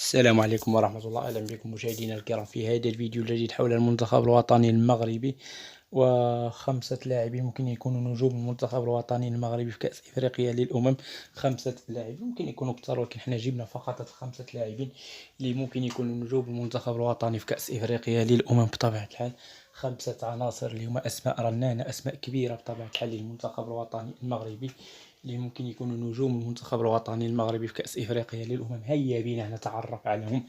السلام عليكم ورحمة الله. أهلا بكم مشاهدينا الكرام في هذا الفيديو الجديد حول المنتخب الوطني المغربي، وخمسة لاعبين ممكن يكونوا نجوم المنتخب الوطني المغربي في كأس إفريقيا للأمم. خمسة لاعبين ممكن يكونوا أكثر، ولكن حنا جبنا فقط خمسة لاعبين اللي ممكن يكونوا نجوم المنتخب الوطني في كأس إفريقيا للأمم بطبيعة الحال. خمسة عناصر اللي هما أسماء رنانة، أسماء كبيرة بطبيعة الحال للمنتخب الوطني المغربي، اللي ممكن يكونوا نجوم المنتخب الوطني المغربي في كأس إفريقيا للأمم. هيا بنا نتعرف عليهم.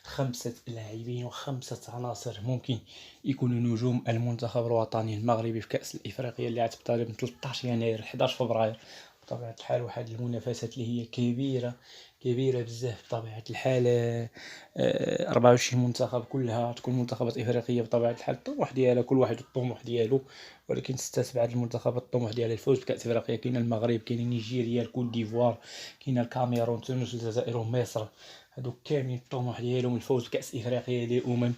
خمسة لاعبين وخمسة عناصر ممكن يكونوا نجوم المنتخب الوطني المغربي في كأس الإفريقيا اللي غتبدا من 13 يناير 11 فبراير بطبيعة الحال. واحد المنافسات اللي هي كبيرة بزاف بطبيعة الحال. 24 منتخب، كلها تكون منتخبات إفريقية بطبيعة الحال. الطموح ديالها كل واحد الطموح ديالو، ولكن 6 المنتخبات الطموح ديالها الفوز بكأس إفريقيا. كاين المغرب، كاين نيجيريا، الكوت ديفوار، كاين الكاميرون، تونس، الجزائر ومصر. هادو كاملين الطموح ديالهم الفوز بكأس إفريقيا للأمم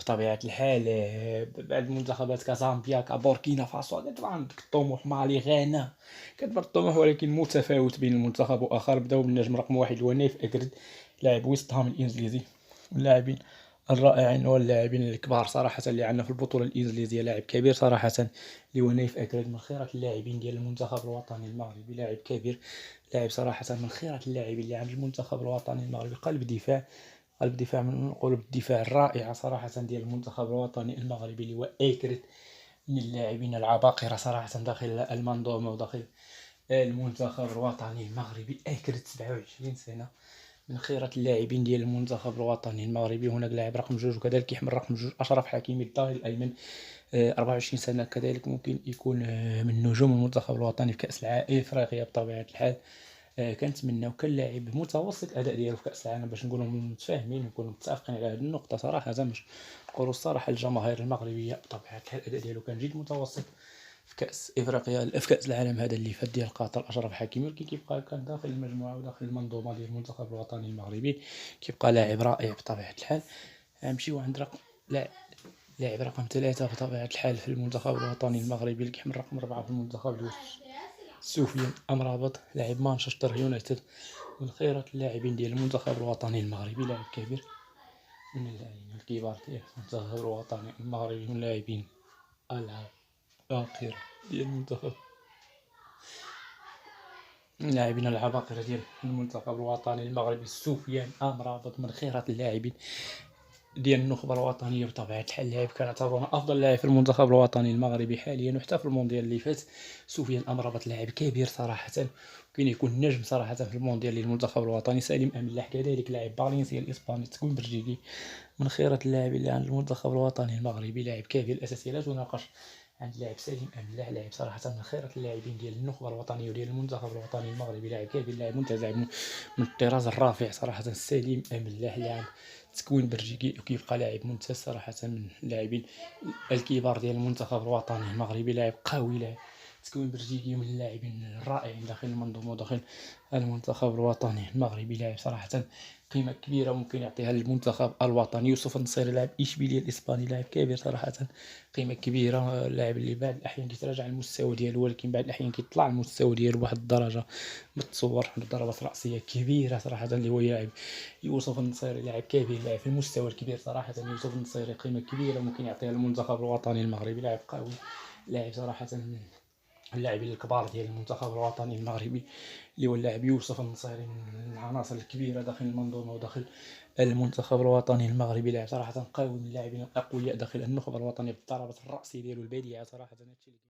بطبيعة الحال. بعد المنتخبات كزامبيا، كبوركينا فاسو، كتبان عندك الطموح. مالي، غانا، كتبان الطموح ولكن متفاوت بين المنتخب وآخر. بداو بالنجم رقم 1 ونيف أكرد، لاعب ويست هام الإنجليزي، واللاعبين الرائعين واللاعبين الكبار صراحة اللي عندنا في البطولة الإنجليزية. لاعب كبير صراحة اللي هو نايف أكرد، من خيرات اللاعبين ديال المنتخب الوطني المغربي. لاعب كبير، لاعب صراحة من خيرات اللاعبين اللي عند المنتخب الوطني المغربي. قلب دفاع من قلوب الدفاع الرائعة صراحة ديال المنتخب الوطني المغربي، اللي هو أكرد، من اللاعبين العباقرة صراحة داخل المنظومة وداخل المنتخب الوطني المغربي. أكرد 27 سنة، من خيرات اللاعبين ديال المنتخب الوطني المغربي. هناك لاعب رقم 2 وكذلك يحمل رقم 2 أشرف حكيمي الظهير الأيمن، 24 سنة، كذلك ممكن يكون من نجوم المنتخب الوطني في كأس إفريقيا بطبيعة الحال. كنتمناو كلاعب متوسط الاداء ديالو في كاس العالم، باش نكونوا متفاهمين ونكونوا متفقين على هذه النقطه صراحه، باش نقولوا الصراحه الجماهير المغربيه بطبيعه الحال الاداء ديالو كان جد متوسط في كاس افريقيا، في كاس العالم هذا اللي فات ديال قطر. اشرف حكيمي ولكن كيبقى كان داخل المجموعه وداخل المنظومه ديال المنتخب الوطني المغربي، كيبقى لاعب رائع بطبيعه الحال. نمشيو عند لاعب رقم 3 بطبيعه الحال في المنتخب الوطني المغربي، اللي كيحمل رقم 4 في المنتخب الوطني، سفيان أمرابط، لاعب مانشستر يونايتد، من خيرات اللاعبين ديال المنتخب الوطني المغربي. لاعب كبير، من اللاعبين الكبار ديال المنتخب الوطني المغربي، من اللاعبين العباقرة ديال المنتخب، اللاعبين العباقرة ديال المنتخب الوطني المغربي. سفيان أمرابط من خيرات اللاعبين ديال النخبة الوطنية بطبيعة الحال. لاعب كنعتبرونه أفضل لاعب في المنتخب الوطني المغربي حاليا، وحتى في المونديال اللي فات. سفيان أمرابط لاعب كبير صراحة، كاين يكون نجم صراحة في المونديال للمنتخب الوطني. سالم أملاح كذلك لاعب فالنسيا الإسباني، تكون بلجيكي، من خيرات اللاعبين اللي عند المنتخب الوطني المغربي. لاعب كبير الأساسي لا تناقش عند لاعب سالم أملاح، لاعب صراحة من خيرات اللاعبين ديال النخبة الوطنية وديال المنتخب الوطني المغربي. لاعب كبير، لاعب منتزع من الطراز الرافع صراحة. سالم أملاح لاعب تكوين بلجيكي، وكيبقى لاعب ممتاز صراحة، من اللاعبين الكبار ديال المنتخب الوطني المغربي. لاعب قوي، لاعب تكوين بلجيكي، من اللاعبين الرائعين داخل المنظومة وداخل المنتخب الوطني المغربي. لاعب صراحة قيمة كبيرة ممكن يعطيها للمنتخب الوطني. يوسف النصيري، لاعب إشبيلية الإسباني، لاعب كبير صراحة، قيمة كبيرة. اللاعب اللي بعض الأحيان كيتراجع المستوى ديالو، ولكن بعض الأحيان كيطلع المستوى ديالو بواحد الدرجة متصور بضربات رأسية كبيرة صراحة، اللي هو يلعب يوسف النصيري. لاعب كبير، لاعب في المستوى الكبير صراحة. يوسف النصيري قيمة كبيرة ممكن يعطيها المنتخب الوطني المغربي. لاعب قوي، لاعب صراحة اللاعبين الكبار ديال المنتخب الوطني المغربي، اللي هو اللاعب يوسف النصيري، من العناصر الكبيرة داخل المنظومة وداخل المنتخب الوطني المغربي. لاعب صراحة قوي، من اللاعبين الأقوياء داخل النخبة الوطنية بالضربات الرأسية ديالو البديعة صراحة.